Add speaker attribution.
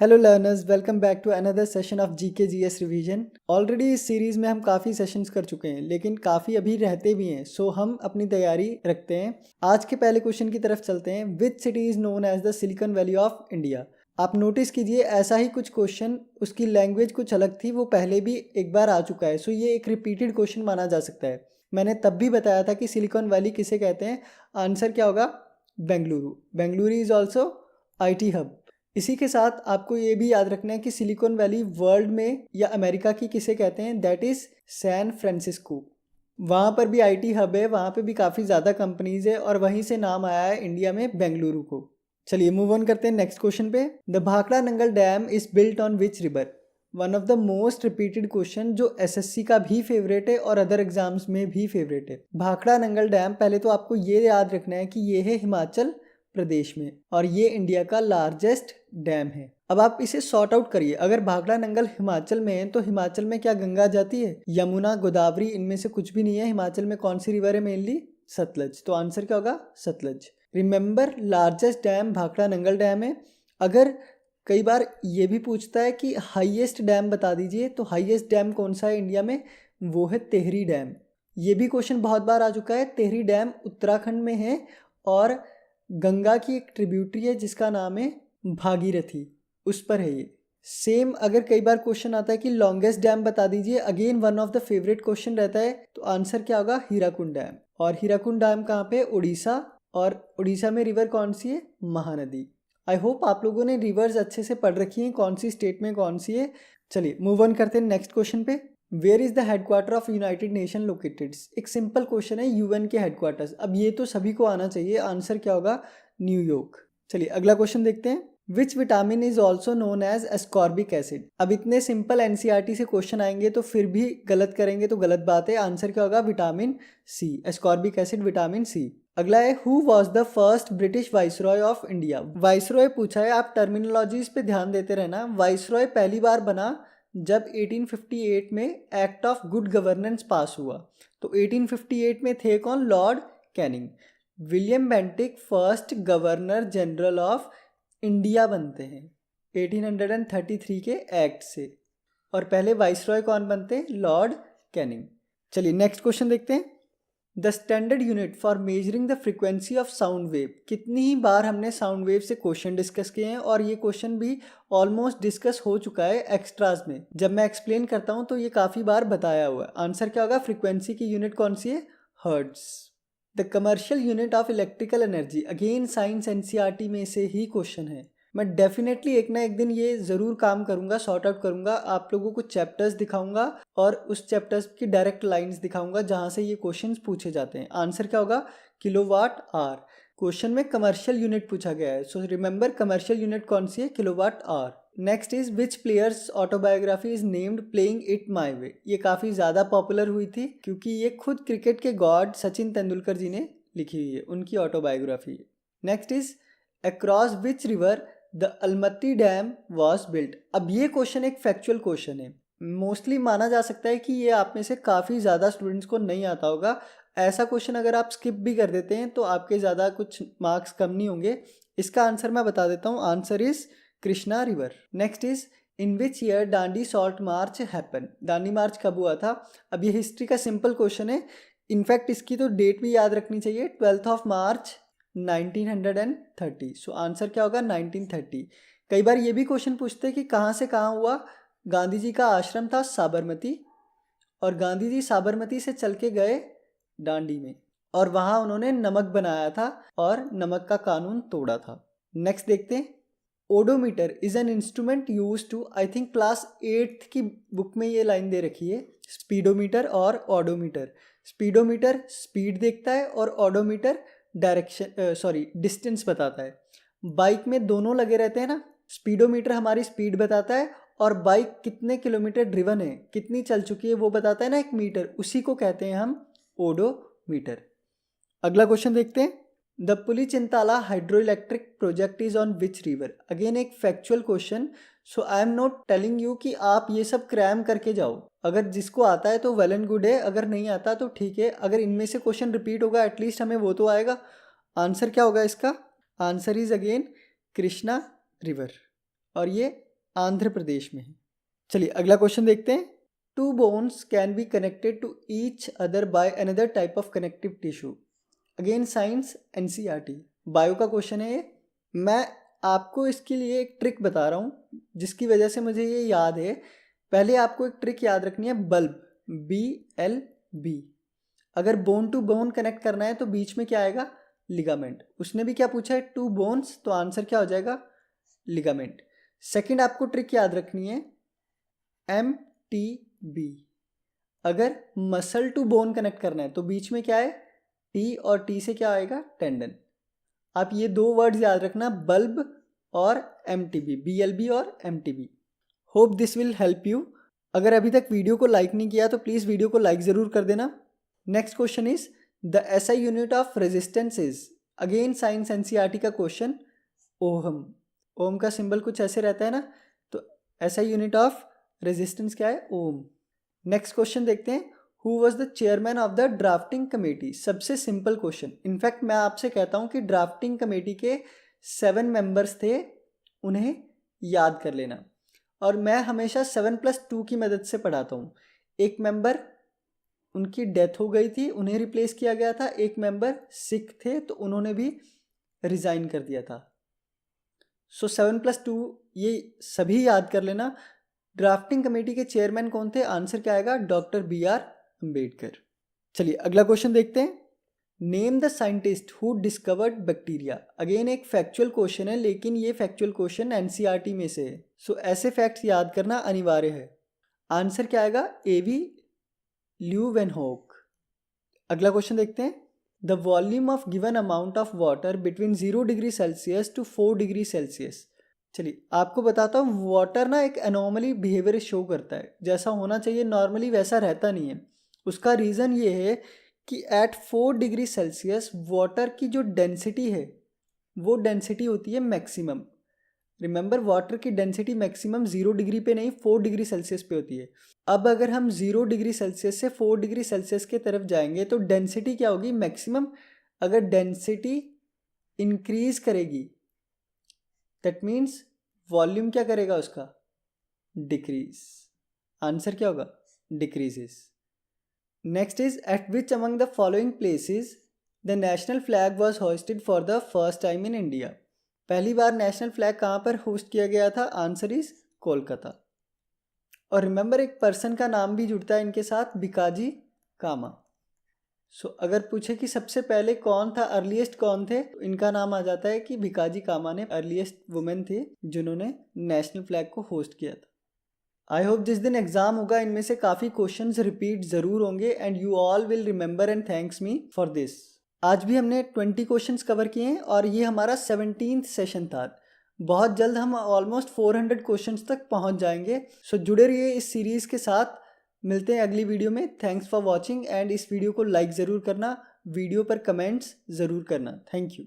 Speaker 1: Hello learners, welcome back to another session of GK GS revision. Already इस series में हम काफ़ी sessions कर चुके हैं, लेकिन काफ़ी अभी रहते भी हैं, सो हम अपनी तैयारी रखते हैं। आज के पहले क्वेश्चन की तरफ चलते हैं। Which city is known as the Silicon Valley of India. आप नोटिस कीजिए, ऐसा ही कुछ क्वेश्चन, उसकी लैंग्वेज कुछ अलग थी, वो पहले भी एक बार आ चुका है, सो ये एक रिपीटेड क्वेश्चन माना जा सकता है। मैंने तब भी बताया था कि सिलिकॉन वैली किसे कहते हैं। आंसर क्या होगा? Bengaluru. Bengaluru is also IT hub. इसी के साथ आपको ये भी याद रखना है कि सिलिकॉन वैली वर्ल्ड में या अमेरिका की किसे कहते हैं, दैट इज़ सैन फ्रांसिस्को। वहाँ पर भी IT हब है, वहाँ पे भी काफ़ी ज़्यादा कंपनीज है और वहीं से नाम आया है इंडिया में बेंगलुरु को। चलिए मूव ऑन करते हैं नेक्स्ट क्वेश्चन पे। The Bhakra Nangal dam is built on which river. One of the most repeated question जो SSC का भी फेवरेट है और अदर एग्जाम्स में भी फेवरेट है। भाखड़ा नंगल डैम, पहले तो आपको ये याद रखना है कि ये है हिमाचल प्रदेश में और ये इंडिया का लार्जेस्ट डैम है। अब आप इसे सॉर्ट आउट करिए। अगर भाखड़ा नंगल हिमाचल में है तो हिमाचल में क्या गंगा जाती है? यमुना, गोदावरी, इनमें से कुछ भी नहीं है। हिमाचल में कौन सी रिवर है मेनली? सतलज। तो आंसर क्या होगा? Sutlej. Remember, largest dam Bhakra Nangal dam है। अगर कई बार ये भी पूछता है कि हाईएस्ट डैम बता दीजिए, तो हाईएस्ट डैम कौन सा है इंडिया में? वो है तेहरी डैम। ये भी क्वेश्चन बहुत बार आ चुका है। तेहरी डैम उत्तराखंड में है और गंगा की एक ट्रिब्यूटरी है जिसका नाम है भागीरथी, उस पर है ये। सेम अगर कई बार क्वेश्चन आता है कि लॉन्गेस्ट डैम बता दीजिए, again one of the favourite question रहता है, तो आंसर क्या होगा? हीराकुंड डैम। और हीराकुंड डैम कहाँ पे? उड़ीसा। और उड़ीसा में रिवर कौन सी है? महानदी। आई होप आप लोगों ने रिवर्स अच्छे से पढ़ रखी हैं, कौन सी स्टेट में कौन सी है। चलिए मूव ऑन करते हैं नेक्स्ट क्वेश्चन पे। Where is the headquarter of United Nation located. एक सिंपल क्वेश्चन है, UN के हेडक्वार्टर्स। अब ये तो सभी को आना चाहिए। आंसर क्या होगा? न्यूयॉर्क। चलिए अगला क्वेश्चन देखते हैं। Which vitamin is also known as ascorbic acid. अब इतने सिंपल NCERT से क्वेश्चन आएंगे तो फिर भी गलत करेंगे तो गलत बात है। आंसर क्या होगा? Vitamin C, ascorbic acid, vitamin C। अगला है, who was the first British viceroy of India. Viceroy पूछा है, आप टर्मिनोलॉजीज पे ध्यान देते रहना। वाइसरॉय पहली बार बना जब 1858 में एक्ट ऑफ गुड गवर्नेंस पास हुआ। तो 1858 में थे कौन? Lord Canning. William Bentinck first governor general of India बनते हैं 1833 के एक्ट से। और पहले वाइसरॉय कौन बनते हैं? Lord Canning. चलिए नेक्स्ट क्वेश्चन देखते हैं। The standard unit for measuring the frequency of sound wave. कितनी ही बार हमने साउंड वेव से क्वेश्चन डिस्कस किए हैं और ये क्वेश्चन भी ऑलमोस्ट डिस्कस हो चुका है एक्स्ट्राज में। जब मैं एक्सप्लेन करता हूँ तो ये काफ़ी बार बताया हुआ है। आंसर क्या होगा? फ्रीक्वेंसी की यूनिट कौन सी है? Hertz. The commercial unit of electrical energy, again science NCERT में से ही क्वेश्चन है। मैं डेफिनेटली एक ना एक दिन ये ज़रूर काम करूँगा, सॉर्ट आउट करूँगा, आप लोगों को चैप्टर्स दिखाऊंगा और उस चैप्टर्स की डायरेक्ट लाइंस दिखाऊंगा जहाँ से ये क्वेश्चंस पूछे जाते हैं। आंसर क्या होगा? Kilowatt hour. क्वेश्चन में कमर्शियल यूनिट पूछा गया है, सो रिमेंबर कमर्शियल यूनिट कौन सी है? Kilowatt hour. Next is which player's autobiography is named playing it my way. ये काफ़ी ज़्यादा पॉपुलर हुई थी क्योंकि ये खुद क्रिकेट के गॉड सचिन तेंदुलकर जी ने लिखी हुई है, उनकी ऑटोबायोग्राफी है। Next is across which river the Almatti dam was built. अब ये क्वेश्चन एक फैक्चुअल क्वेश्चन है। मोस्टली माना जा सकता है कि ये आप में से काफ़ी ज़्यादा स्टूडेंट्स को नहीं आता होगा। ऐसा क्वेश्चन अगर आप स्किप भी कर देते हैं तो आपके ज़्यादा कुछ मार्क्स कम नहीं होंगे। इसका आंसर मैं बता देता हूँ। Answer is Krishna river. Next is in which year Dandi salt march happen. Dandi march कब हुआ था? अब ये हिस्ट्री का सिंपल क्वेश्चन है। इनफैक्ट इसकी तो डेट भी याद रखनी चाहिए, 12 मार्च 1930। सो आंसर क्या होगा? 1930। कई बार ये भी क्वेश्चन पूछते हैं कि कहाँ से कहाँ हुआ। गांधी जी का आश्रम था साबरमती और गांधी जी साबरमती से चल के गए दांडी में और वहाँ उन्होंने नमक बनाया था और नमक का कानून तोड़ा था। नेक्स्ट देखते हैं। Odometer is an instrument use to, I think class 8th की बुक में ये लाइन दे रखी है, स्पीडोमीटर और ऑडोमीटर। स्पीडोमीटर स्पीड देखता है और ऑडोमीटर डायरेक्शन डिस्टेंस बताता है। बाइक में दोनों लगे रहते हैं ना। स्पीडोमीटर हमारी स्पीड बताता है और बाइक कितने किलोमीटर ड्रिवन है, कितनी चल चुकी है, वो बताता है ना, एक मीटर। उसी को कहते हैं हम ओडोमीटर। अगला क्वेश्चन देखते हैं। The Pulichintala hydro electric project is on which river. Again एक factual question. So I am not telling you कि आप ये सब क्रैम करके जाओ। अगर जिसको आता है तो वेल एंड गुड है, अगर नहीं आता तो ठीक है। अगर इनमें से क्वेश्चन रिपीट होगा एटलीस्ट हमें वो तो आएगा। आंसर क्या होगा इसका? Answer is again Krishna river और ये आंध्र प्रदेश में है। चलिए अगला क्वेश्चन देखते हैं। Two bones can be connected to each other by another type of connective tissue. Again science NCERT bio का क्वेश्चन है ये। मैं आपको इसके लिए एक ट्रिक बता रहा हूँ जिसकी वजह से मुझे ये याद है। पहले आपको एक ट्रिक याद रखनी है, बल्ब, BLB। अगर बोन टू बोन कनेक्ट करना है तो बीच में क्या आएगा, लिगामेंट। उसने भी क्या पूछा है, टू बोन्स, तो आंसर क्या हो जाएगा, लिगामेंट। सेकंड आपको ट्रिक याद रखनी है, MTB। अगर मसल टू बोन कनेक्ट करना है तो बीच में क्या है, T, और T से क्या आएगा, टेंडन। आप ये दो वर्ड्स याद रखना, बल्ब और MTB, BLB और MTB। Hope this will help you. अगर अभी तक वीडियो को लाइक नहीं किया तो प्लीज़ वीडियो को लाइक ज़रूर कर देना। Next question is the SI unit of resistance is, again science NCERT का क्वेश्चन, ओहम। ओम का सिंबल कुछ ऐसे रहता है ना, तो SI यूनिट ऑफ रेजिस्टेंस क्या है, ओम। नेक्स्ट क्वेश्चन देखते हैं, who was the chairman of the drafting committee. सबसे सिंपल क्वेश्चन। इनफैक्ट मैं आपसे कहता हूँ कि ड्राफ्टिंग कमेटी के 7 मेंबर्स थे, उन्हें याद कर लेना। और मैं हमेशा 7+2 की मदद से पढ़ाता हूँ। एक मेंबर उनकी डेथ हो गई थी, उन्हें रिप्लेस किया गया था। एक मेंबर सिक थे तो उन्होंने भी रिज़ाइन कर दिया था। सो 7+2 ये सभी याद कर लेना। ड्राफ्टिंग कमेटी के चेयरमैन कौन थे, आंसर क्या आएगा, डॉक्टर BR अम्बेडकर। चलिए अगला क्वेश्चन देखते हैं। Name the scientist who discovered bacteria. Again एक फैक्चुअल क्वेश्चन है, लेकिन ये फैक्चुअल क्वेश्चन एनसीईआरटी में से है, सो ऐसे फैक्ट्स याद करना अनिवार्य है। आंसर क्या आएगा, AV ल्यूवेनहोक। अगला क्वेश्चन देखते हैं। The volume of given amount of water between 0 degree Celsius to 4 degree Celsius. चलिए आपको बताता हूँ, वाटर ना एक एनॉमली बिहेवियर शो करता है, जैसा होना चाहिए नॉर्मली वैसा रहता नहीं है। उसका रीज़न ये है कि एट 4 डिग्री सेल्सियस वाटर की जो डेंसिटी है वो डेंसिटी होती है मैक्सिमम। रिमेंबर, वाटर की डेंसिटी मैक्सिमम 0 डिग्री पे नहीं, 4 डिग्री सेल्सियस पे होती है। अब अगर हम 0 डिग्री सेल्सियस से 4 डिग्री सेल्सियस के तरफ जाएंगे तो डेंसिटी क्या होगी, मैक्सिमम। अगर डेंसिटी इंक्रीज करेगी दैट मीन्स वॉल्यूम क्या करेगा उसका, डिक्रीज। आंसर क्या होगा, decreases. Next is eight which among the following places the national flag was hosted for the first time in India. पहली बार नेशनल फ्लैग कहाँ पर होस्ट किया गया था, आंसर इज कोलकाता। और रिमेंबर एक पर्सन का नाम भी जुड़ता है इनके साथ, भिकाजी कामा। सो अगर पूछे कि सबसे पहले कौन था, अर्लीस्ट कौन थे, तो इनका नाम आ जाता है कि भिकाजी कामा ने अर्लीस्ट वुमेन थे जिन्होंने नेशनल फ्लैग को होस्ट किया था। आई होप जिस दिन एग्जाम होगा इनमें से काफ़ी क्वेश्चंस रिपीट ज़रूर होंगे and you all will remember and thanks me for this. आज भी हमने 20 क्वेश्चंस कवर किए हैं और ये हमारा 17th सेशन था। बहुत जल्द हम ऑलमोस्ट 400 क्वेश्चंस तक पहुंच जाएंगे। सो जुड़े रहिए इस सीरीज़ के साथ। मिलते हैं अगली वीडियो में। थैंक्स फॉर वॉचिंग एंड इस वीडियो को लाइक ज़रूर करना, वीडियो पर कमेंट्स ज़रूर करना। Thank you.